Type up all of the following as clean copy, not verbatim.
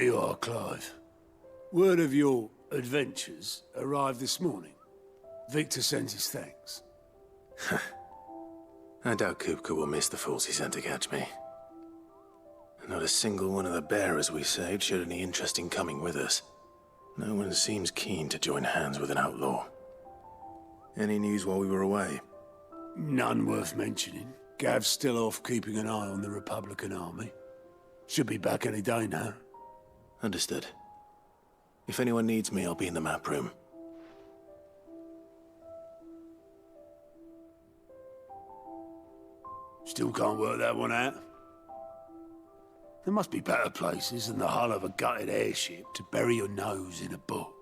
There you are, Clive. Word of your adventures arrived this morning. Victor sends his thanks. I doubt Kupka will miss the fools he sent to catch me. Not a single one of the bearers we saved showed any interest in coming with us. No one seems keen to join hands with an outlaw. Any news while we were away? None worth mentioning. Gav's still off keeping an eye on the Republican army. Should be back any day now. Understood. If anyone needs me, I'll be in the map room. Still can't work that one out? There must be better places than the hull of a gutted airship to bury your nose in a book.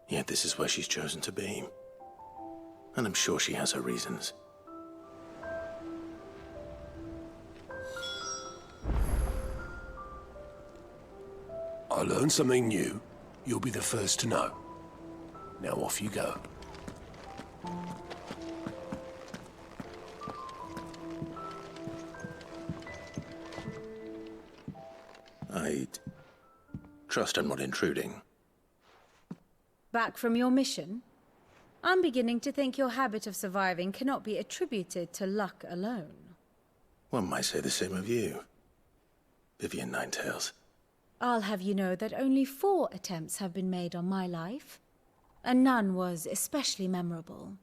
Yet this is where she's chosen to be. And I'm sure she has her reasons. I learn something new, you'll be the first to know. Now off you go. I trust I'm not intruding. Back from your mission? I'm beginning to think your habit of surviving cannot be attributed to luck alone. One might say the same of you, Vivian Ninetails. I'll have you know that only 4 attempts have been made on my life, and none was especially memorable.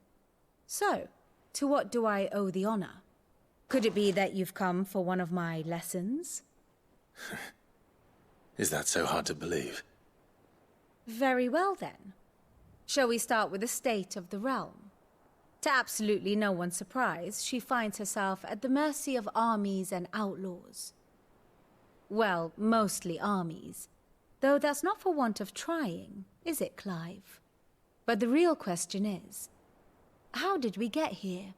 So, to what do I owe the honor? Could it be that you've come for one of my lessons? Is that so hard to believe? Very well then. Shall we start with the state of the realm? To absolutely no one's surprise, she finds herself at the mercy of armies and outlaws. Well, mostly armies. Though that's not for want of trying, is it, Clive? But the real question is, how did we get here?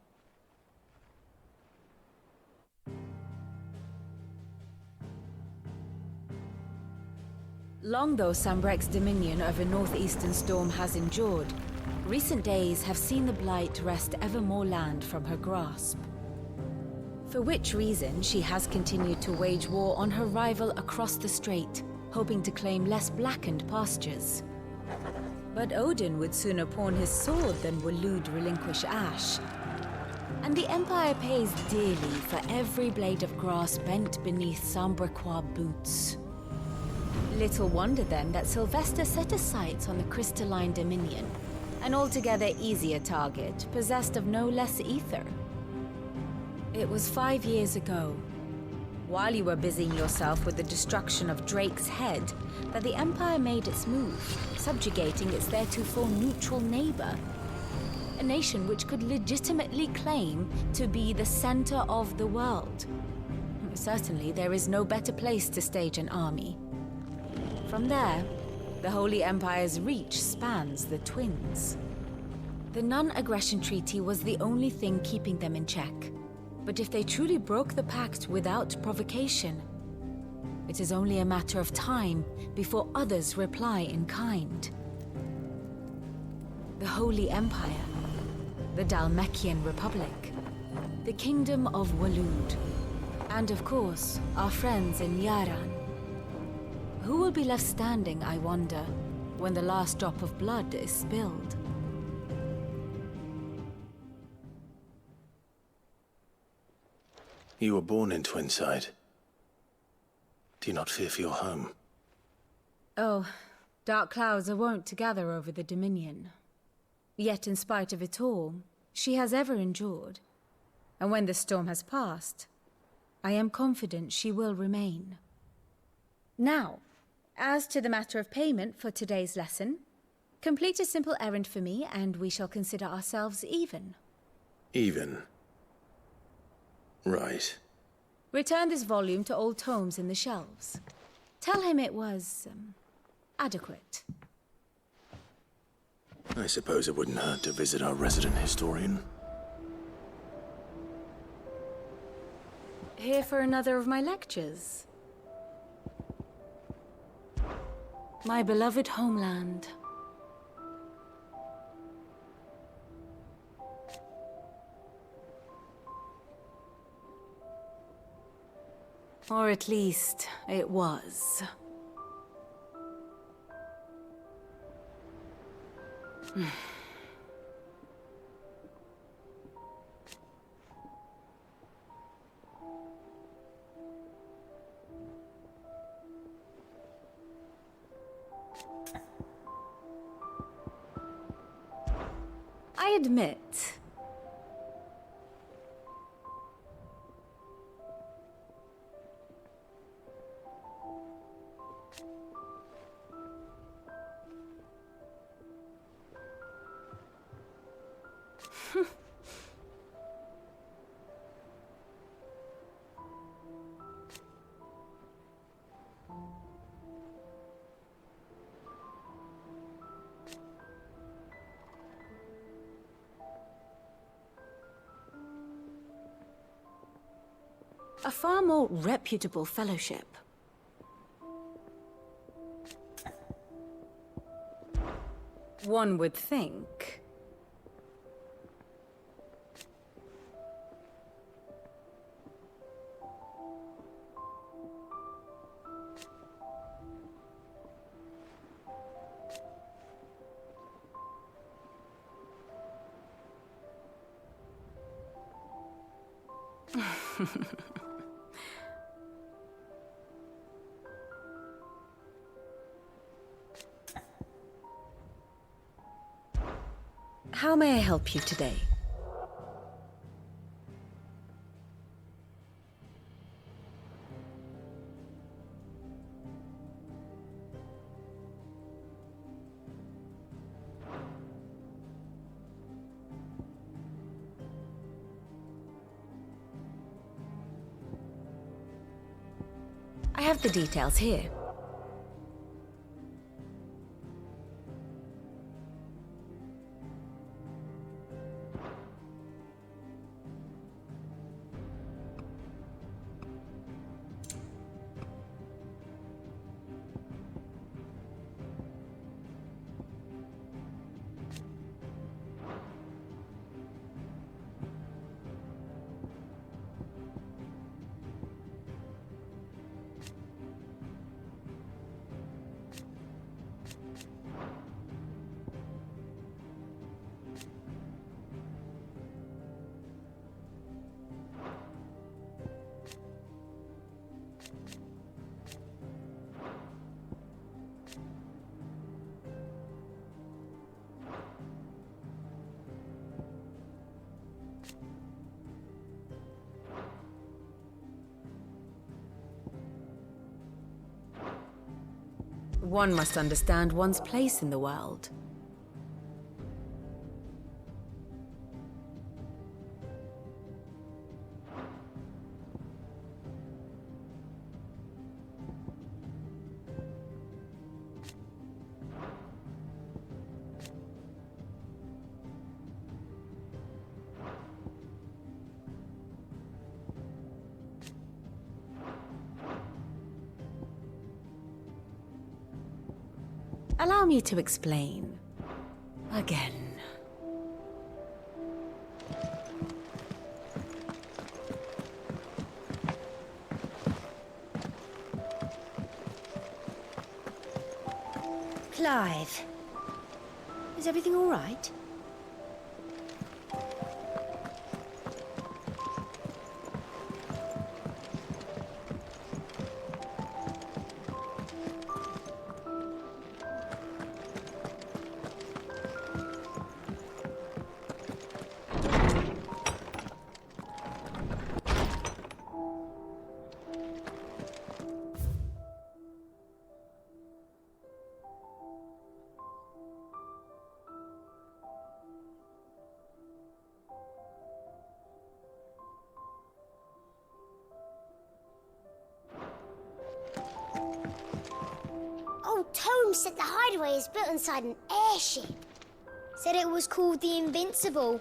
Long though Sambrek's dominion over northeastern Storm has endured, recent days have seen the Blight wrest ever more land from her grasp. For which reason she has continued to wage war on her rival across the strait, hoping to claim less blackened pastures. But Odin would sooner pawn his sword than Waloed relinquish Ash. And the Empire pays dearly for every blade of grass bent beneath Sambrequois boots. Little wonder then that Sylvester set his sights on the crystalline dominion, an altogether easier target, possessed of no less ether. It was 5 years ago, while you were busying yourself with the destruction of Drake's head, that the Empire made its move, subjugating its theretofore neutral neighbor. A nation which could legitimately claim to be the center of the world. Certainly, there is no better place to stage an army. From there, the Holy Empire's reach spans the Twins. The non-aggression treaty was the only thing keeping them in check. But if they truly broke the pact without provocation, it is only a matter of time before others reply in kind. The Holy Empire, the Dhalmekian Republic, the Kingdom of Waloed, and of course, our friends in Yaran. Who will be left standing, I wonder, when the last drop of blood is spilled? You were born in Twinside. Do you not fear for your home? Oh, dark clouds are wont to gather over the Dominion. Yet in spite of it all, she has ever endured. And when the storm has passed, I am confident she will remain. Now, as to the matter of payment for today's lesson, complete a simple errand for me and we shall consider ourselves even. Even? Right. Return this volume to old tomes in the shelves. Tell him it was, adequate. I suppose it wouldn't hurt to visit our resident historian. Here for another of my lectures. My beloved homeland. Or at least, it was. I admit, a far more reputable fellowship. One would think. How may I help you today? I have the details here. One must understand one's place in the world. Allow me to explain. Again. Clive, is everything all right? Old Tome said the hideaway is built inside an airship. Said it was called the Invincible.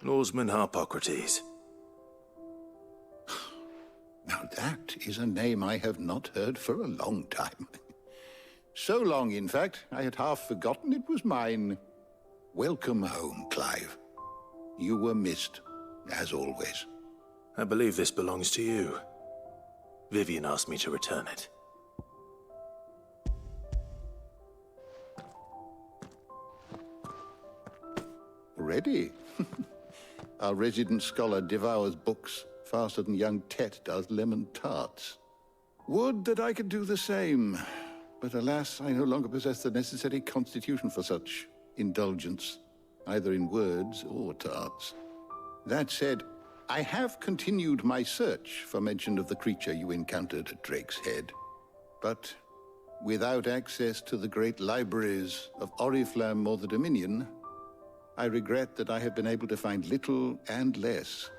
Lawsman Harpocrates. Now that is a name I have not heard for a long time. So long, in fact, I had half forgotten it was mine. Welcome home, Clive. You were missed, as always. I believe this belongs to you. Vivian asked me to return it. Ready? Our resident scholar devours books faster than young Tet does lemon tarts. Would that I could do the same. But alas, I no longer possess the necessary constitution for such indulgence, either in words or tarts. That said, I have continued my search for mention of the creature you encountered at Drake's Head. But without access to the great libraries of Oriflamme or the Dominion, I regret that I have been able to find little and less.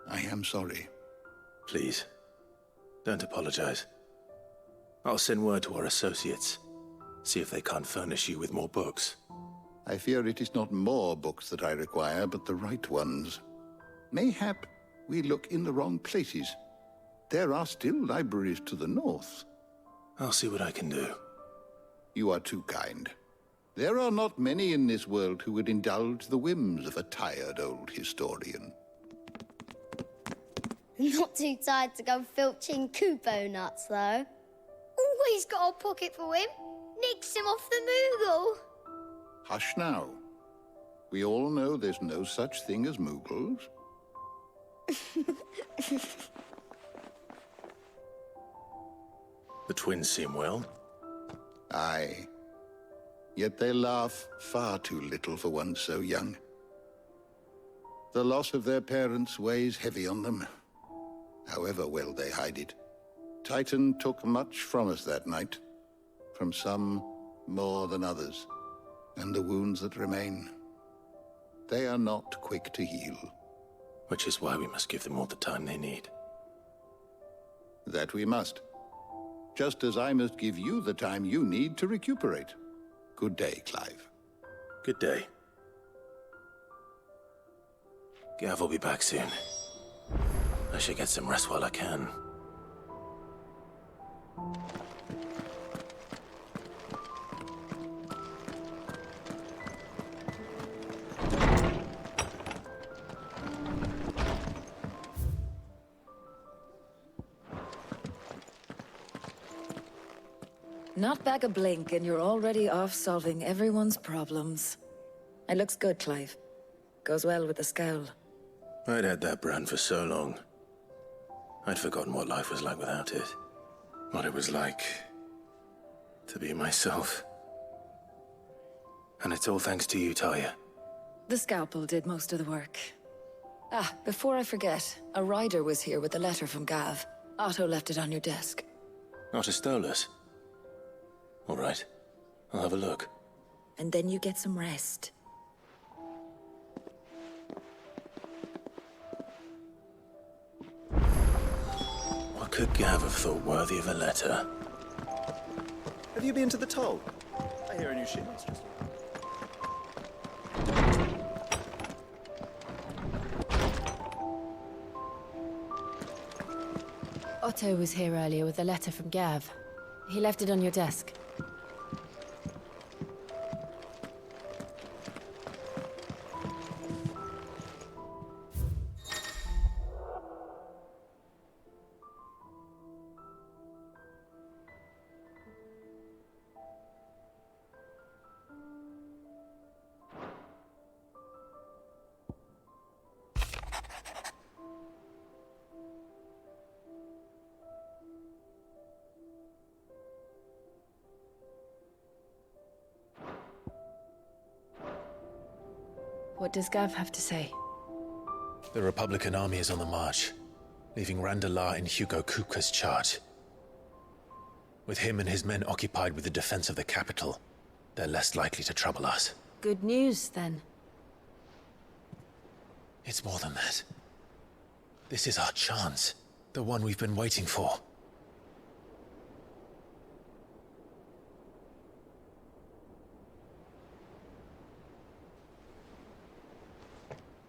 I am sorry. Please, don't apologize. I'll send word to our associates. See if they can't furnish you with more books. I fear it is not more books that I require, but the right ones. Mayhap we look in the wrong places. There are still libraries to the north. I'll see what I can do. You are too kind. There are not many in this world who would indulge the whims of a tired old historian. Not too tired to go filching Kupo nuts, though. Always got a pocket for him. Nicks him off the Moogle. Hush now. We all know there's no such thing as Moogles. The twins seem well. Aye. Yet they laugh far too little for one so young. The loss of their parents weighs heavy on them, however well they hide it. Titan took much from us that night, from some more than others, and the wounds that remain, they are not quick to heal. Which is why we must give them all the time they need. That we must. Just as I must give you the time you need to recuperate. Good day, Clive. Good day. Gav will be back soon. I should get some rest while I can. Not back a blink, and you're already off solving everyone's problems. It looks good, Clive. Goes well with the scowl. I'd had that brand for so long. I'd forgotten what life was like without it. What it was like to be myself. And it's all thanks to you, Talia. The scalpel did most of the work. Ah, before I forget, a rider was here with a letter from Gav. Otto left it on your desk. Otto stole us. All right. I'll have a look. And then you get some rest. What could Gav have thought worthy of a letter? Have you been to the toll? I hear a new shipmaster's. Otto was here earlier with a letter from Gav. He left it on your desk. What does Gav have to say? The Republican army is on the march, leaving Randalar in Hugo Kupka's charge. With him and his men occupied with the defense of the capital, they're less likely to trouble us. Good news, then. It's more than that. This is our chance, the one we've been waiting for.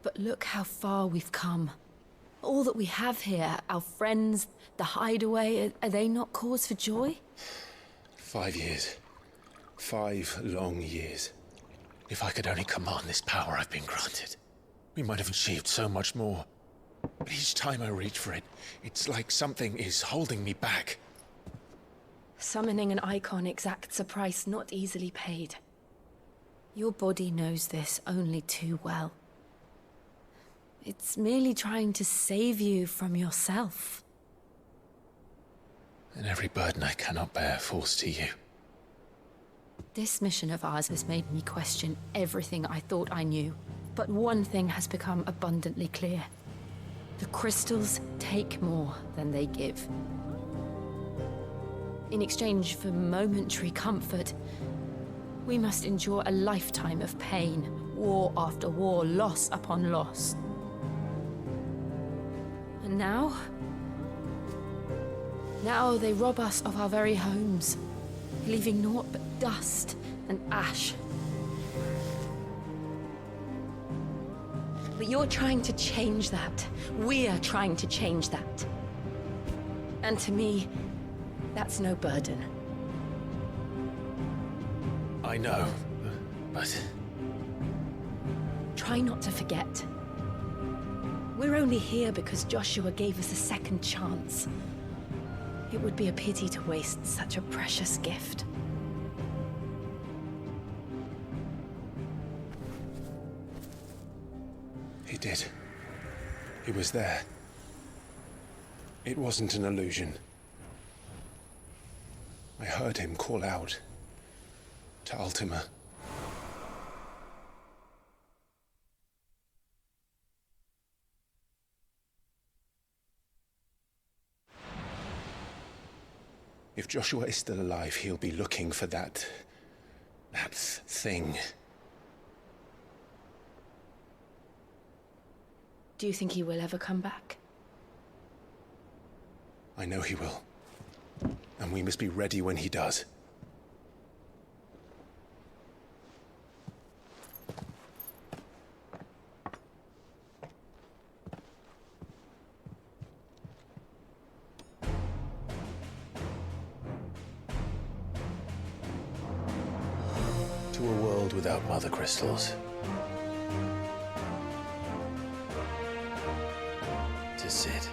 But look how far we've come. All that we have here, our friends, the hideaway, are they not cause for joy? 5 years. 5 long years. If I could only command this power I've been granted, we might have achieved so much more. But each time I reach for it, it's like something is holding me back. Summoning an icon exacts a price not easily paid. Your body knows this only too well. It's merely trying to save you from yourself. And every burden I cannot bear falls to you. This mission of ours has made me question everything I thought I knew. But one thing has become abundantly clear. The crystals take more than they give. In exchange for momentary comfort, we must endure a lifetime of pain, war after war, loss upon loss. And now they rob us of our very homes, leaving naught but dust and ash. But you're trying to change that. We're trying to change that. And to me, that's no burden. I know, but... Try not to forget. We're only here because Joshua gave us a second chance. It would be a pity to waste such a precious gift. He did. He was there. It wasn't an illusion. I heard him call out to Ultima. If Joshua is still alive, he'll be looking for that thing. Do you think he will ever come back? I know he will. And we must be ready when he does. To a world without mother crystals. To Cid.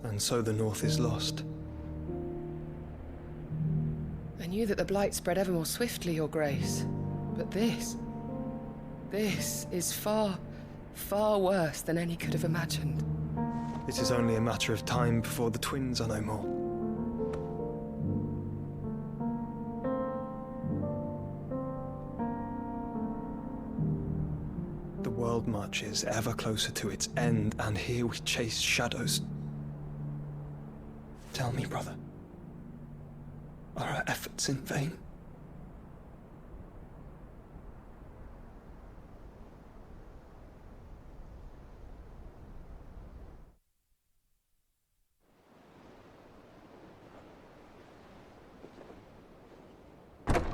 And so the North is lost. I knew that the Blight spread ever more swiftly, Your Grace. But this is far, far worse than any could have imagined. It is only a matter of time before the twins are no more. The world marches ever closer to its end, and here we chase shadows. Tell me, brother, are our efforts in vain?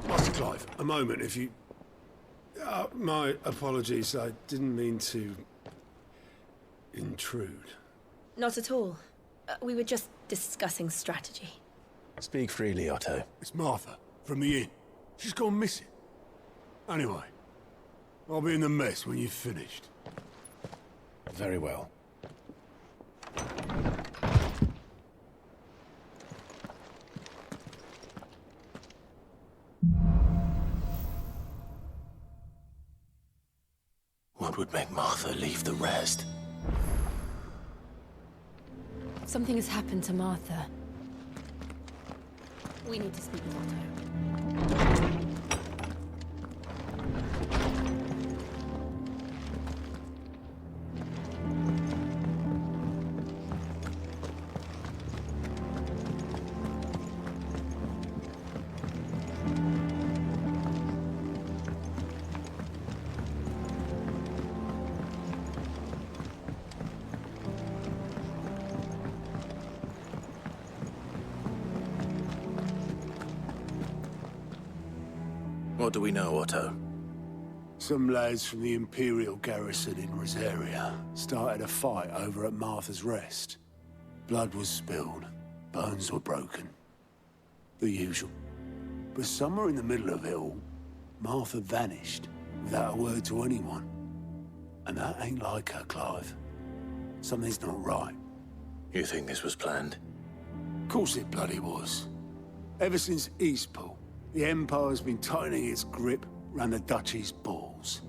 Master Clive, a moment, if you... my apologies, I didn't mean to... intrude. Not at all. We were just discussing strategy. Speak freely, Otto. It's Martha, from the inn. She's gone missing. Anyway, I'll be in the mess when you've finished. Very well. What would make Martha leave the rest? Something has happened to Martha. We need to speak with Otto. What do we know, Otto? Some lads from the Imperial garrison in Rosaria started a fight over at Martha's Rest. Blood was spilled, bones were broken. The usual. But somewhere in the middle of it all, Martha vanished without a word to anyone. And that ain't like her, Clive. Something's not right. You think this was planned? Of course it bloody was. Ever since Eastpool, the Empire's been tightening its grip round the Duchy's balls.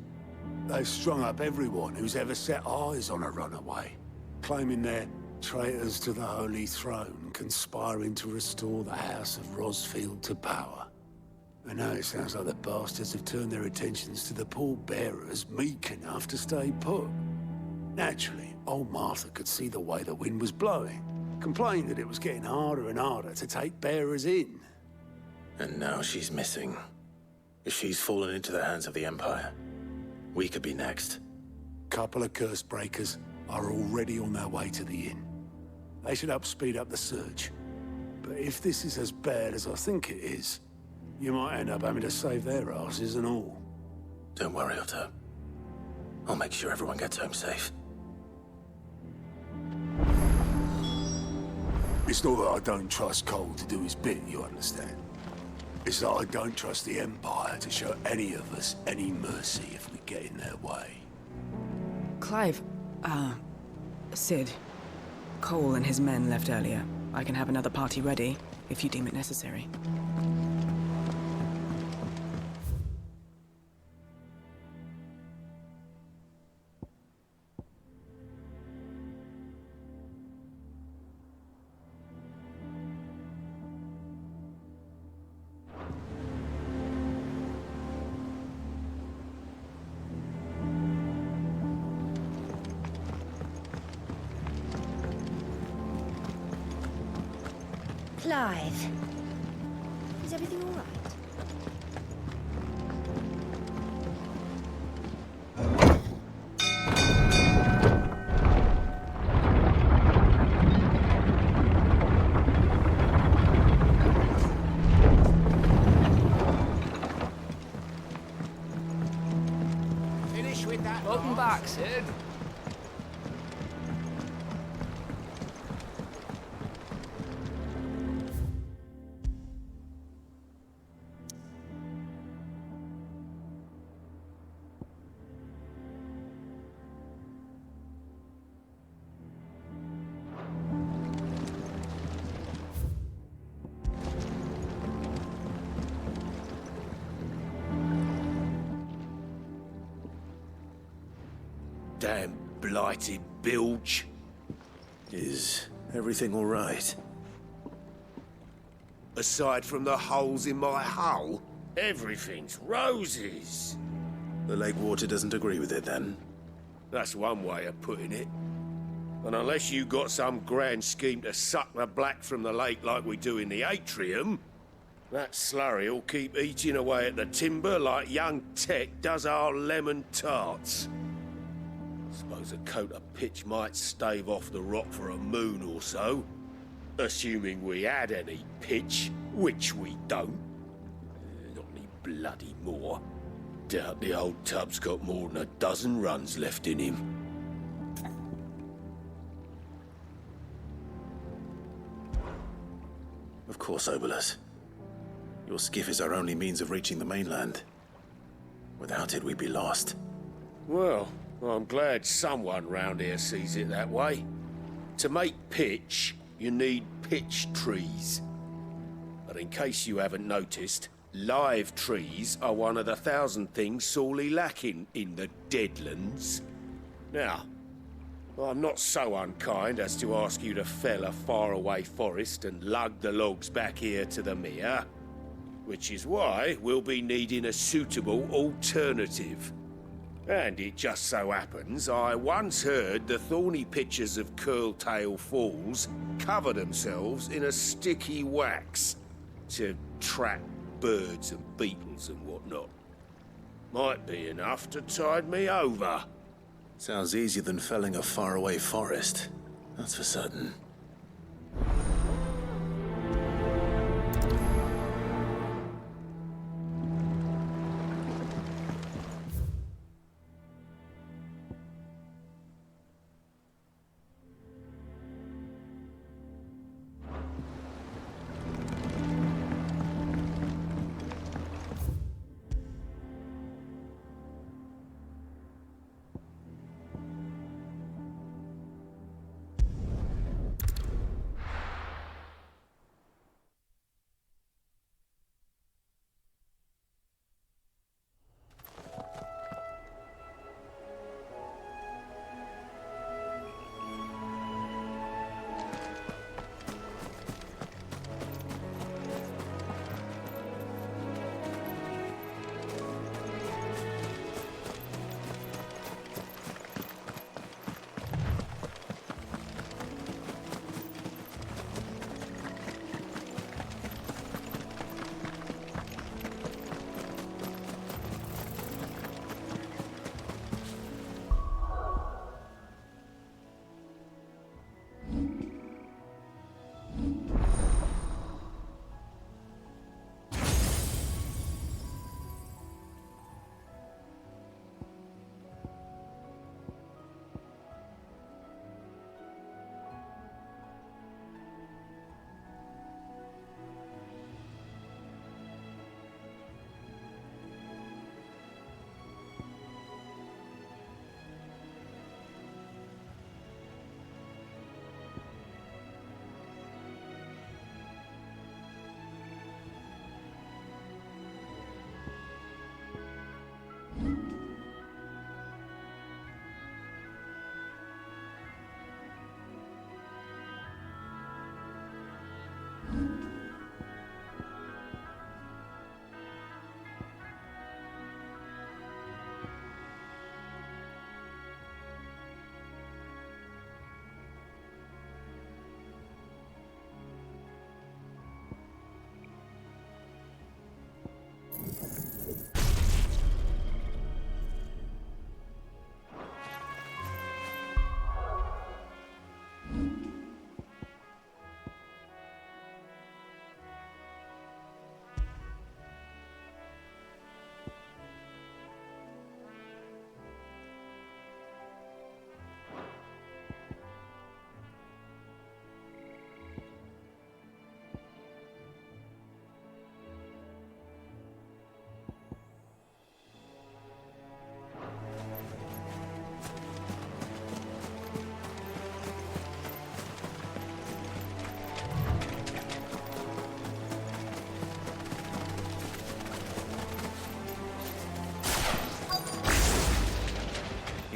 They've strung up everyone who's ever set eyes on a runaway, claiming they're traitors to the Holy Throne, conspiring to restore the House of Rosfield to power. And now it sounds like the bastards have turned their attentions to the pallbearers meek enough to stay put. Naturally, old Martha could see the way the wind was blowing, complained that it was getting harder and harder to take bearers in. And now she's missing. If she's fallen into the hands of the Empire, we could be next. Couple of curse breakers are already on their way to the inn. They should help speed up the search. But if this is as bad as I think it is, you might end up having to save their asses and all. Don't worry, Otto. I'll make sure everyone gets home safe. It's not that I don't trust Cole to do his bit, you understand? It's that I don't trust the Empire to show any of us any mercy if we get in their way. Clive, Sid. Cole and his men left earlier. I can have another party ready, if you deem it necessary. Clive, is everything all right? Finish with that. Welcome back, Sid. Damn blighted bilge. Is everything all right? Aside from the holes in my hull, everything's roses. The lake water doesn't agree with it, then? That's one way of putting it. And unless you got some grand scheme to suck the black from the lake like we do in the atrium, that slurry'll keep eating away at the timber like young Tech does our lemon tarts. Suppose a coat of pitch might stave off the rot for a moon or so. Assuming we had any pitch, which we don't. Not any bloody more. Doubt the old tub's got more than a dozen runs left in him. Of course, Obolus. Your skiff is our only means of reaching the mainland. Without it, we'd be lost. Well, I'm glad someone round here sees it that way. To make pitch, you need pitch trees. But in case you haven't noticed, live trees are one of the 1,000 things sorely lacking in the Deadlands. Now, I'm not so unkind as to ask you to fell a faraway forest and lug the logs back here to the mere, which is why we'll be needing a suitable alternative. And it just so happens I once heard the thorny pitchers of Curltail Falls cover themselves in a sticky wax to trap birds and beetles and whatnot. Might be enough to tide me over. Sounds easier than felling a faraway forest. That's for certain.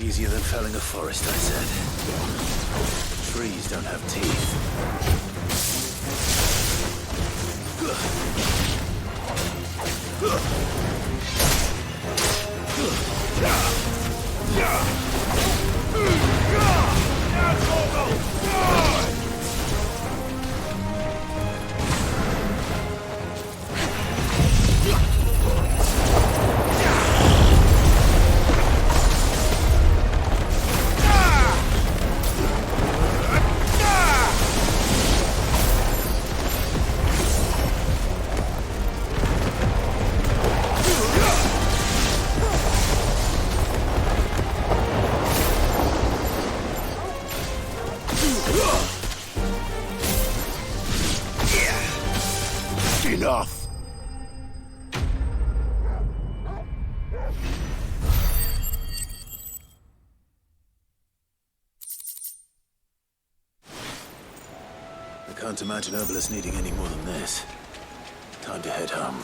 Easier than felling a forest, I said. Trees don't have teeth. Enough! I can't imagine Obelisk needing any more than this. Time to head home.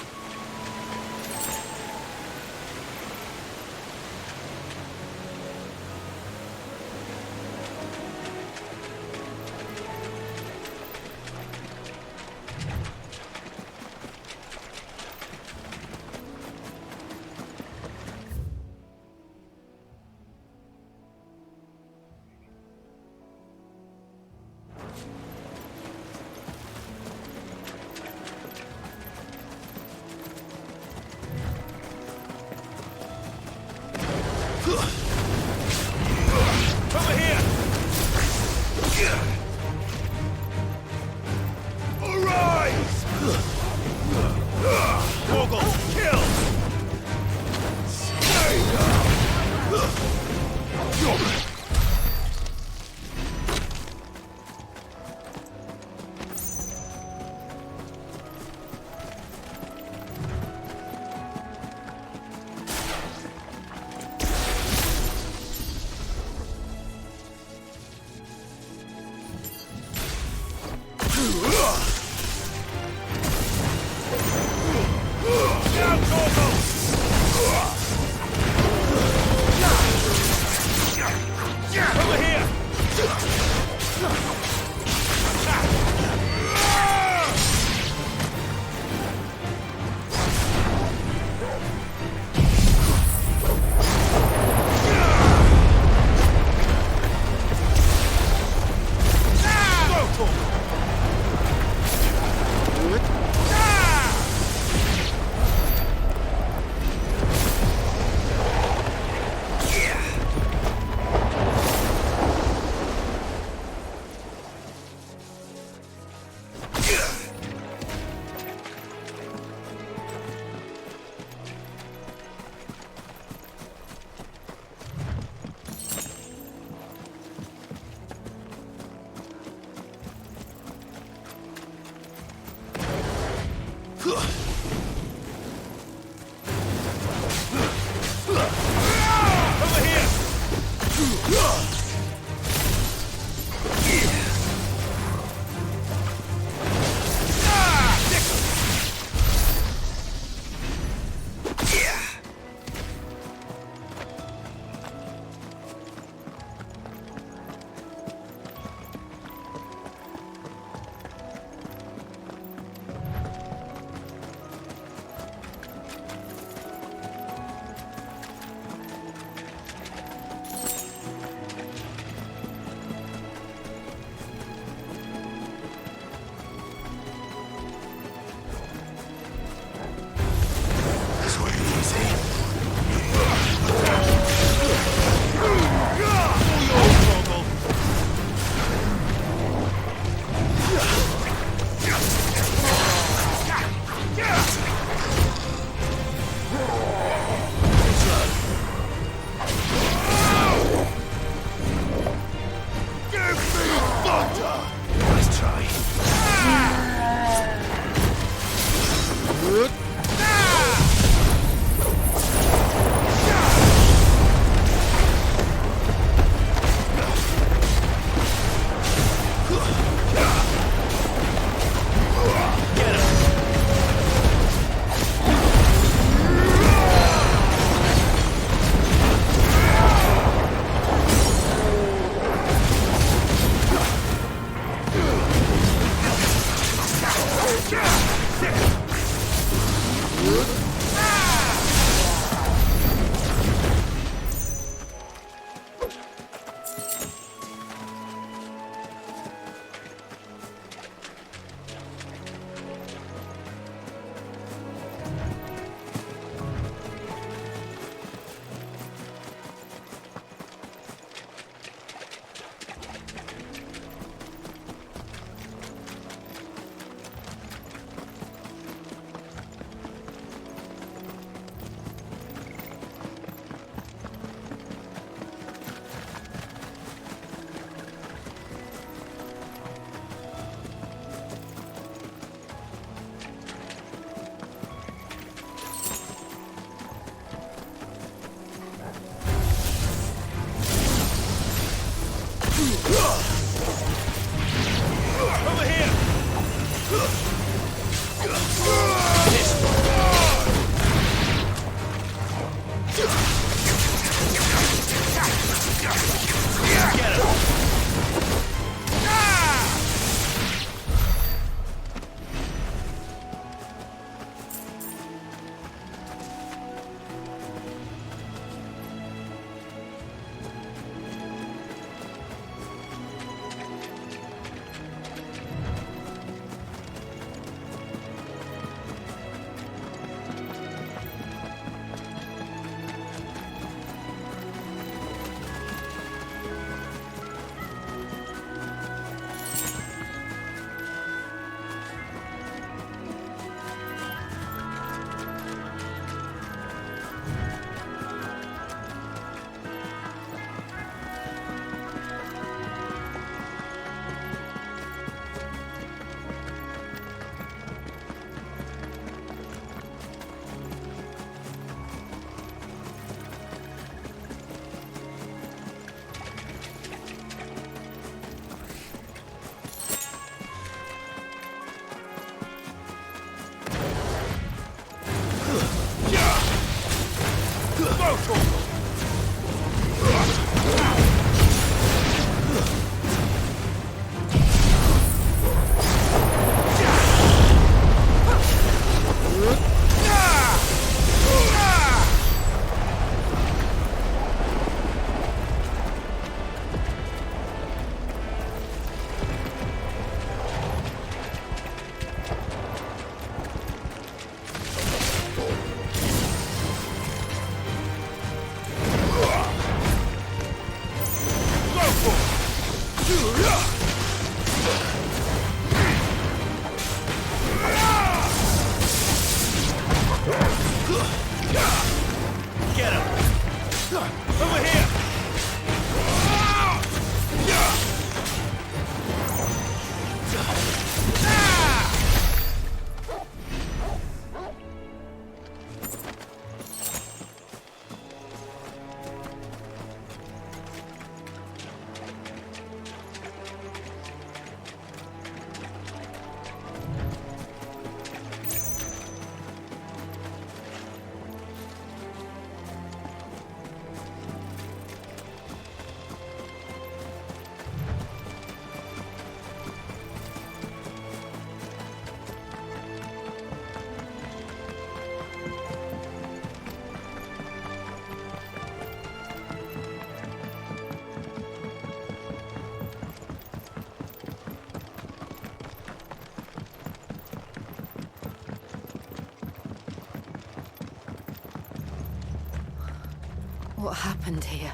What happened here?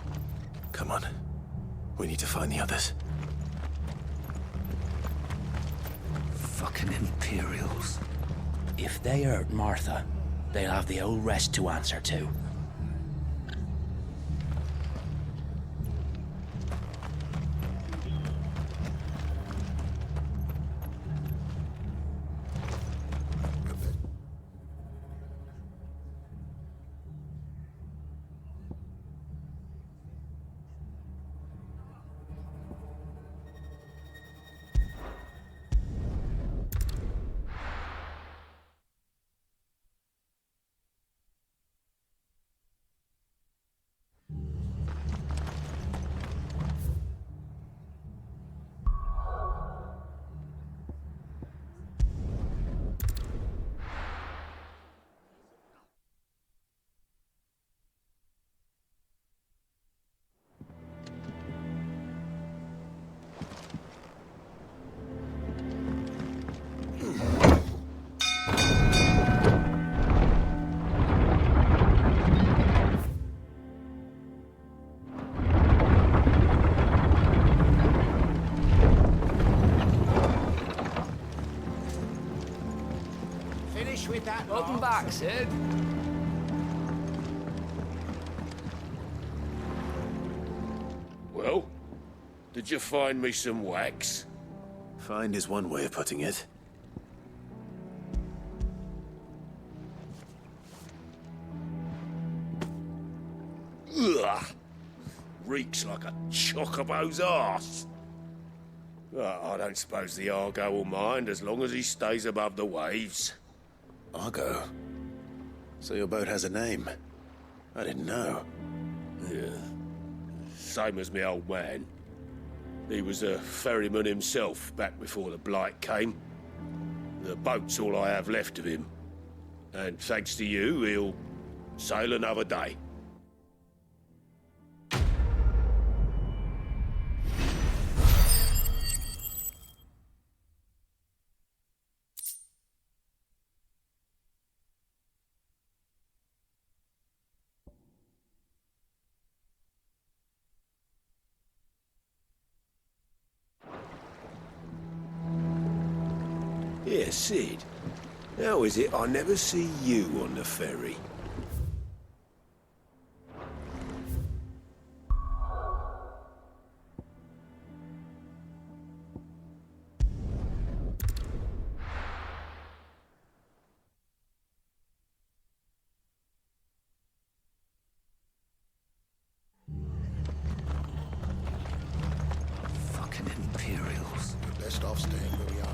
Come on. We need to find the others. Fucking Imperials. If they hurt Martha, they'll have the whole rest to answer to. With that. Welcome back, Sid. Well, did you find me some wax? Find is one way of putting it. Ugh! Reeks like a chocobo's arse. I don't suppose the Argo will mind as long as he stays above the waves. Argo? So your boat has a name? I didn't know. Yeah. Same as me old man. He was a ferryman himself back before the Blight came. The boat's all I have left of him. And thanks to you, he'll sail another day. Yeah, Sid. How is it I never see you on the ferry? Fucking Imperials. We're best off staying where we are.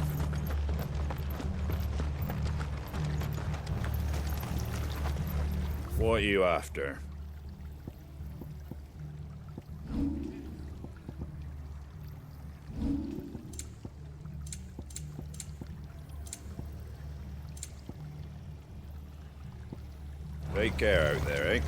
What are you after? Take care out there, eh?